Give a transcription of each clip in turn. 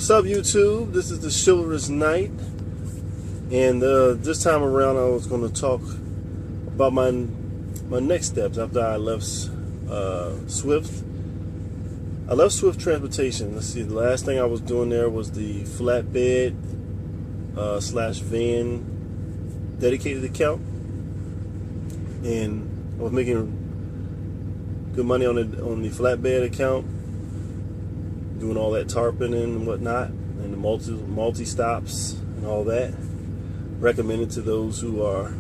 What's up, YouTube? This is the Chivalrous Knight, and this time around I was going to talk about my next steps after I left Swift. I left Swift Transportation. Let's see, the last thing I was doing there was the flatbed slash van dedicated account, and I was making good money on the flatbed account, doing all that tarping and whatnot, and the multi stops and all that. Recommended to those who are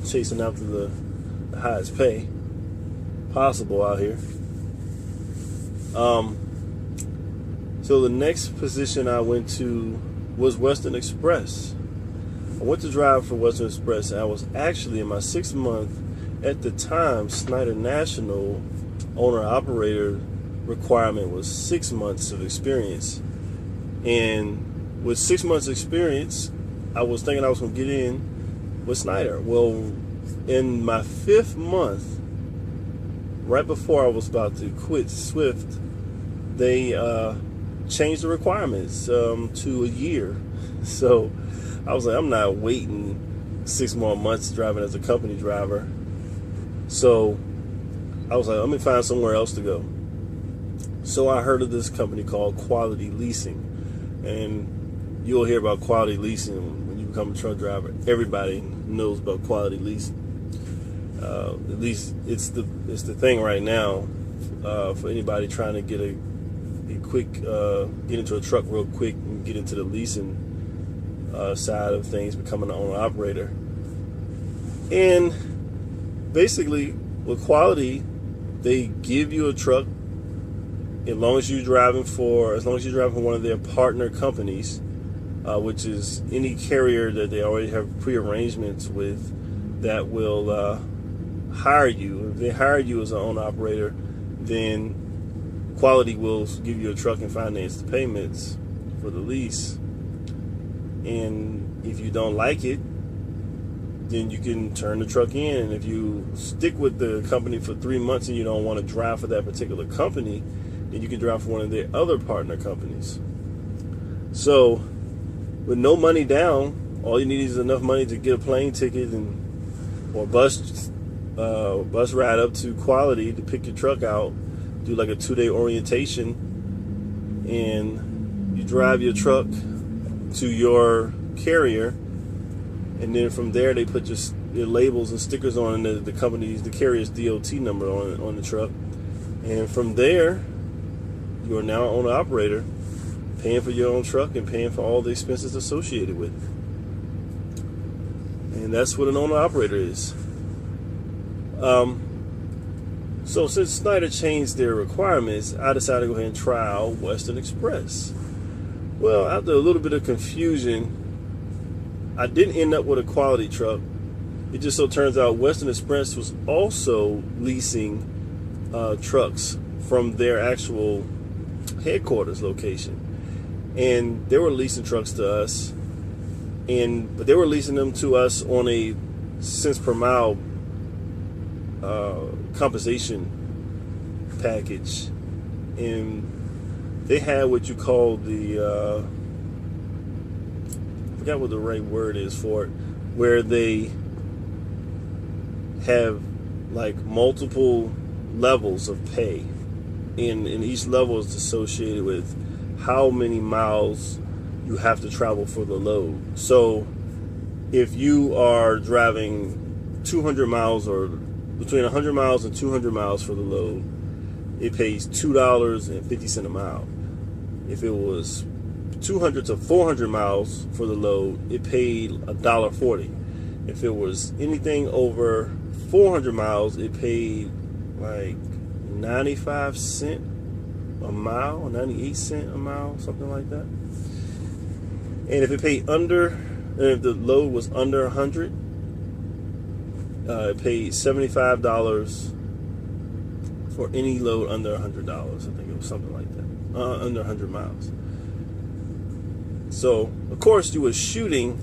chasing after the highest pay possible out here. So the next position I went to was Western Express. I went to drive for Western Express. I was actually in my 6th month. At the time, Snyder National owner-operator requirement was 6 months of experience. And with 6 months experience, I was thinking I was going to get in with Snyder. Well, in my 5th month, right before I was about to quit Swift, they changed the requirements to a year. So I was like, I'm not waiting 6 more months driving as a company driver. So I was like, let me find somewhere else to go. So I heard of this company called Quality Leasing. And you'll hear about Quality Leasing when you become a truck driver. Everybody knows about Quality Leasing. At least it's the thing right now for anybody trying to get a quick get into a truck real quick and get into the leasing side of things, becoming an owner operator. And basically with Quality, they give you a truck as long as you're driving for one of their partner companies, which is any carrier that they already have pre-arrangements with that will hire you. If they hire you as an owner operator, then Quality will give you a truck and finance the payments for the lease. And if you don't like it, then you can turn the truck in. And if you stick with the company for 3 months and you don't want to drive for that particular company, then you can drive for one of their other partner companies. So with no money down, all you need is enough money to get a plane ticket or bus ride up to Quality to pick your truck out, do like a 2-day orientation, and you drive your truck to your carrier, and then from there they put your labels and stickers on the carrier's DOT number on the truck, and from there you are now an owner operator, paying for your own truck and paying for all the expenses associated with it. And that's what an owner operator is. So since Snyder changed their requirements, I decided to go ahead and try out Western Express. Well, after a little bit of confusion, I didn't end up with a Quality truck. It just so turns out Western Express was also leasing trucks from their actual headquarters location. And they were leasing trucks to us, but they were leasing them to us on a cents per mile compensation package, and they had what you call the I forgot what the right word is for it, where they have like multiple levels of pay, and each level is associated with how many miles you have to travel for the load. So if you are driving 200 miles or between 100 miles and 200 miles for the load, it pays $2.50 a mile. If it was 200 to 400 miles for the load, it paid $1.40. If it was anything over 400 miles, it paid like 95 cents a mile, 98 cents a mile, something like that. And if it paid if the load was under 100, it paid $75 for any load under $100. I think it was something like that, under 100 miles. So, of course, you were shooting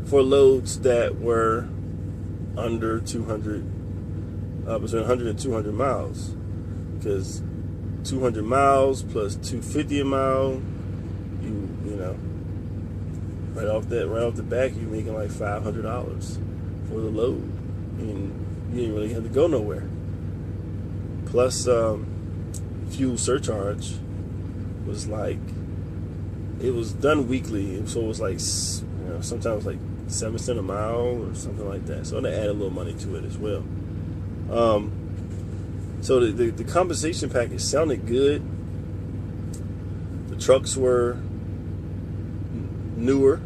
for loads that were under 200, between 100 and 200 miles, because 200 miles plus $2.50 a mile right off the back, you're making like $500 for the load, and you didn't really have to go nowhere. Plus, fuel surcharge was like, it was done weekly, so it was like, sometimes like 7 cents a mile or something like that. So they add a little money to it as well. So the compensation package sounded good. The trucks were newer.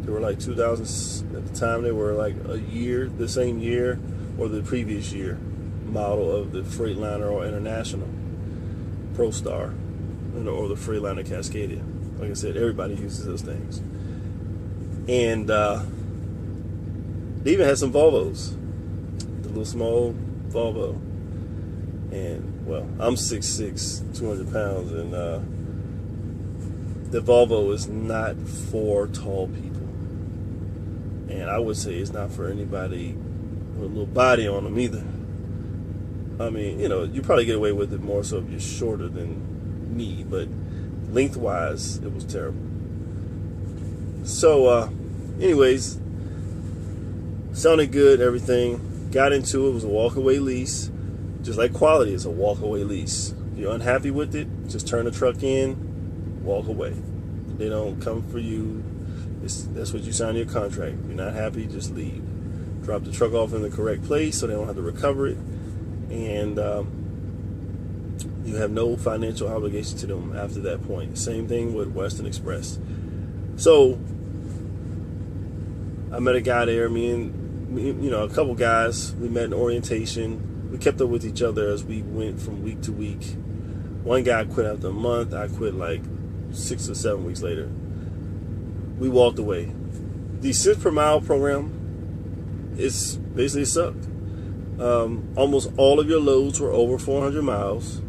They were like 2000 at the time. They were like the same year or the previous year model of the Freightliner or International ProStar, or the Freightliner Cascadia. Like I said, everybody uses those things. And they even had some Volvos, the little small Volvo. And, well, I'm 6'6", 200 pounds, and the Volvo is not for tall people. And I would say it's not for anybody with a little body on them either. I mean, you probably get away with it more so if you're shorter than me, but lengthwise, it was terrible. So, anyways, sounded good, everything. Got into it. It was a walk-away lease. Just like quality is a walk-away lease. If you're unhappy with it, just turn the truck in, walk away. They don't come for you. That's what you sign in your contract. If you're not happy, just leave. Drop the truck off in the correct place so they don't have to recover it. And you have no financial obligation to them after that point. Same thing with Western Express. So I met a guy there. Me and a couple guys. We met in orientation. We kept up with each other as we went from week to week. One guy quit after a month. I quit like 6 or 7 weeks later. We walked away. The cents per mile program is basically sucked. Almost all of your loads were over 400 miles.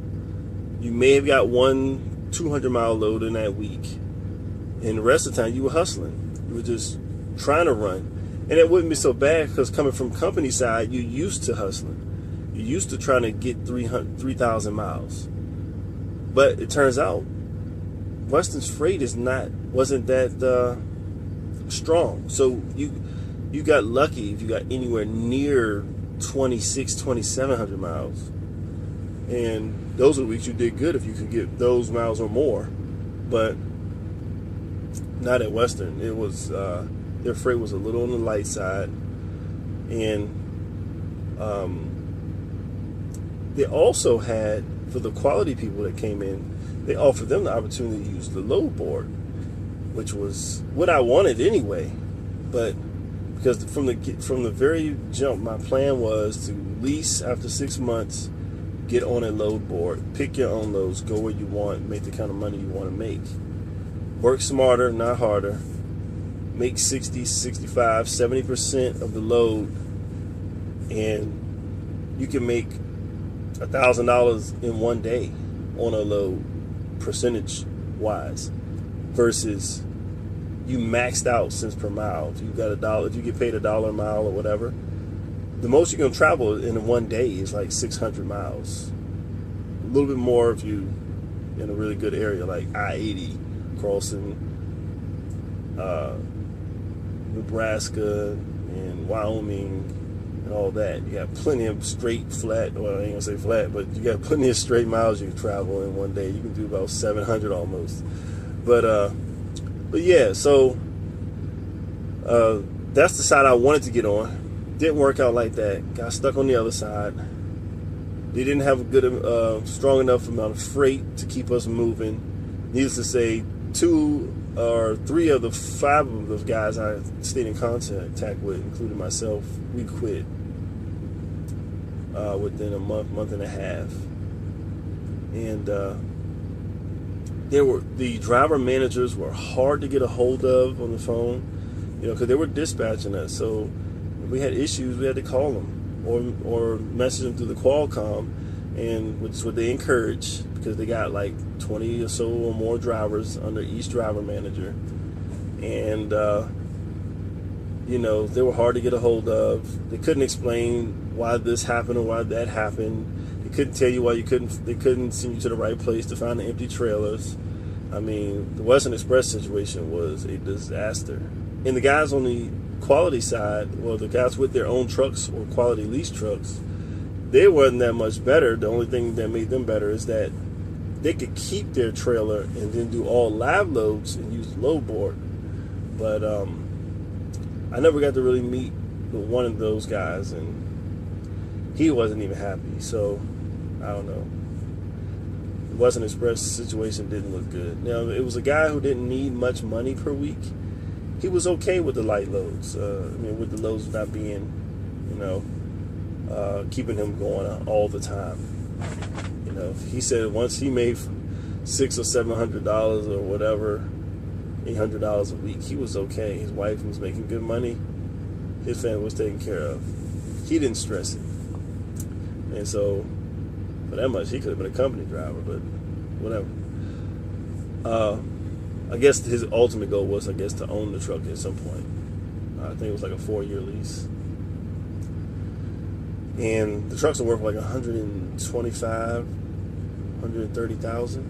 You may have got one 200-mile load in that week. And the rest of the time, you were hustling. You were just trying to run. And it wouldn't be so bad because coming from company side, you're used to hustling. You're used to trying to get 3,000 miles. But it turns out, Western's freight wasn't that strong. So you got lucky if you got anywhere near 2,700 miles. And those are the weeks you did good if you could get those miles or more. But not at Western. It was their freight was a little on the light side. And they also had, for the quality people that came in, they offered them the opportunity to use the load board, which was what I wanted anyway. But because from the very jump, my plan was to lease after 6 months, get on a load board, pick your own loads, go where you want, make the kind of money you want to make. Work smarter, not harder. Make 60, 65, 70% of the load, and you can make $1,000 in one day on a load, percentage wise, versus you maxed out cents per mile. If you got $1, if you get paid $1 a mile or whatever, the most you can travel in one day is like 600 miles. A little bit more if you in a really good area like I-80 crossing Nebraska and Wyoming and all that. You got plenty of straight, flat, well, I ain't gonna say flat, but you got plenty of straight miles you can travel in one day. You can do about 700 almost. But yeah, so that's the side I wanted to get on. Didn't work out like that. Got stuck on the other side. They didn't have a good, strong enough amount of freight to keep us moving. Needless to say, 2 or 3 of the 5 of those guys I stayed in contact with, including myself, we quit within a month and a half. And the driver managers were hard to get a hold of on the phone, because they were dispatching us. So if we had issues, we had to call them or message them through the Qualcomm, and which is what they encourage, because they got like 20 or so or more drivers under each driver manager. And they were hard to get a hold of. They couldn't explain why this happened or why that happened. They couldn't tell you why they couldn't send you to the right place to find the empty trailers. I mean, the Western Express situation was a disaster. And the guys on the quality side, well, the guys with their own trucks or quality lease trucks, they wasn't that much better. The only thing that made them better is that they could keep their trailer and then do all live loads and use the load board. But I never got to really meet one of those guys, and he wasn't even happy. So I don't know. The Western Express situation didn't look good. Now, it was a guy who didn't need much money per week. He was okay with the light loads. With the loads not being, keeping him going all the time. He said once he made $600 or $700 or whatever, $800 a week, he was okay. His wife was making good money. His family was taken care of. He didn't stress it. And so, for that much, he could have been a company driver, but whatever. I guess his ultimate goal was, to own the truck at some point. I think it was like a 4-year lease. And the trucks are worth like $125,000, $130,000.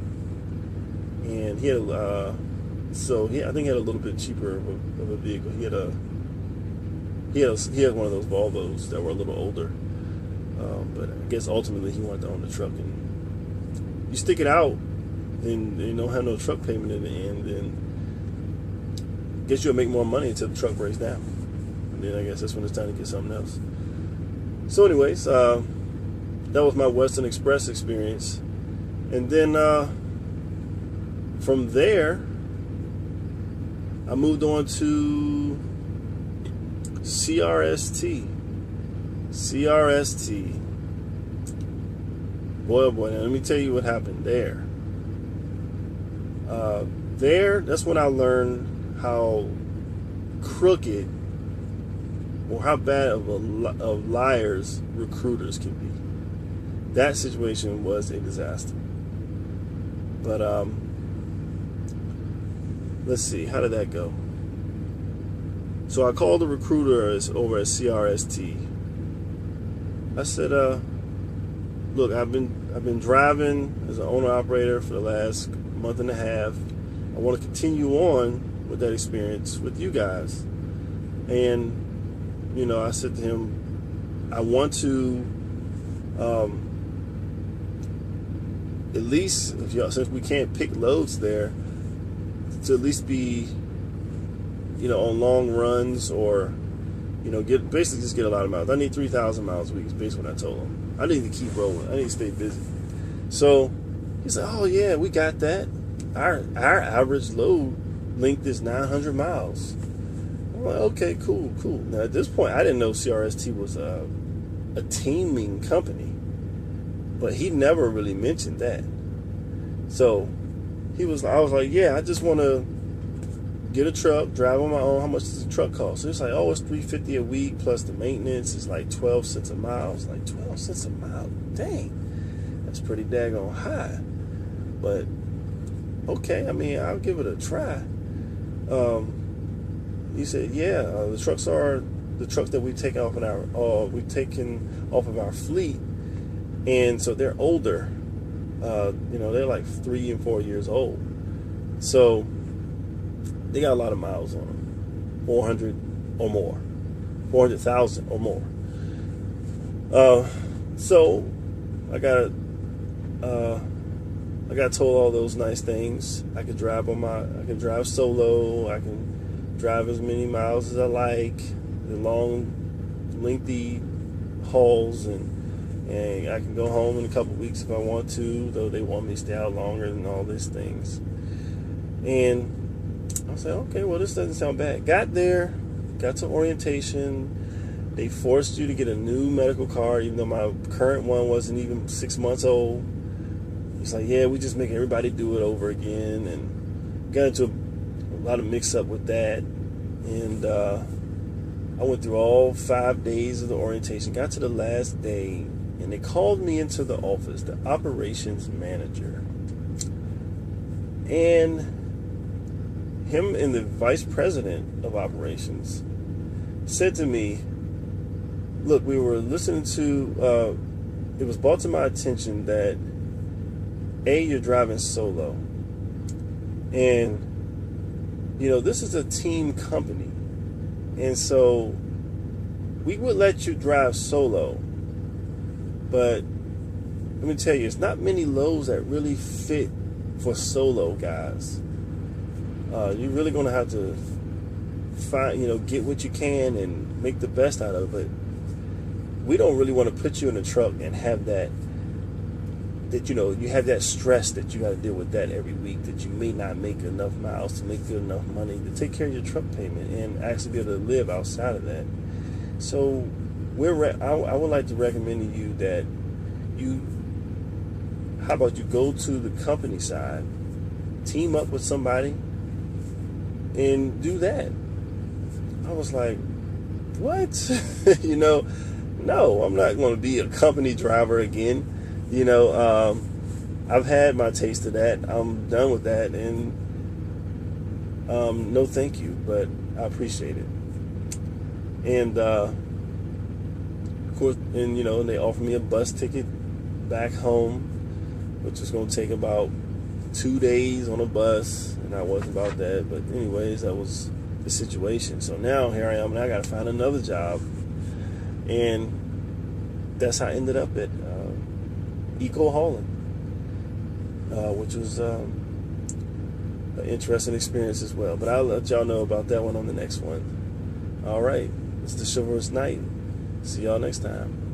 And he had, I think he had a little bit cheaper of a vehicle. He had one of those Volvos that were a little older. But I guess ultimately he wanted to own the truck. And you stick it out, then you don't have no truck payment in the end, then I guess you'll make more money until the truck breaks down. And then I guess that's when it's time to get something else. So anyways, that was my Western Express experience. And then from there, I moved on to CRST. Boy, oh boy, now let me tell you what happened there. That's when I learned how crooked or how bad of liars recruiters can be. That situation was a disaster. But let's see, how did that go? So I called the recruiters over at CRST. I said, look, I've been driving as an owner operator for the last month and a half. I want to continue on with that experience with you guys. And I said to him, I want to at least, since we can't pick loads there, to at least be on long runs, or basically just get a lot of miles. I need 3,000 miles a week is basically what I told him. I need to keep rolling. I need to stay busy. So he said, oh yeah, we got that. Our average load length is 900 miles. I'm like, okay, cool. Now at this point, I didn't know CRST was a teaming company, but he never really mentioned that. So I was like, yeah, I just want to get a truck, drive on my own. How much does the truck cost? So it's like, oh, it's $350 a week plus the maintenance is like 12 cents a mile. It's like 12 cents a mile. Dang, that's pretty daggone high. But okay, I'll give it a try. He said, yeah, the trucks are the trucks that we've taken off of our fleet, and so they're older. They're like 3 and 4 years old. So they got a lot of miles on them, 400 or more, 400,000 or more. So I got told all those nice things. I can drive solo. I can drive as many miles as I like, the long, lengthy hauls, and I can go home in a couple weeks if I want to, though they want me to stay out longer and all these things. And I said, okay, well, this doesn't sound bad. Got there, got to orientation. They forced you to get a new medical card, even though my current one wasn't even 6 months old. It's like, yeah, we just make everybody do it over again, and got into a lot of mix-up with that. And I went through all 5 days of the orientation, got to the last day, and they called me into the office, the operations manager. And him and the vice president of operations said to me, look, we were listening to, it was brought to my attention that, A, you're driving solo. And, this is a team company. And so we would let you drive solo, but let me tell you, it's not many loads that really fit for solo guys. You're really going to have to find, get what you can and make the best out of it. We don't really want to put you in a truck and have that you have that stress that you got to deal with that every week, that you may not make enough miles to make good enough money to take care of your truck payment and actually be able to live outside of that. So I would like to recommend to you that how about you go to the company side, team up with somebody, and do that. I was like, what? No, I'm not going to be a company driver again. I've had my taste of that. I'm done with that, and no thank you, but I appreciate it. And of course, and they offered me a bus ticket back home, which was going to take about 2 days on a bus, and I wasn't about that. But anyways, that was the situation. So now here I am, and I got to find another job, and that's how I ended up at Eco Hauling, which was an interesting experience as well. But I'll let y'all know about that one on the next one. All right, it's the Chivalrous Knight. See y'all next time.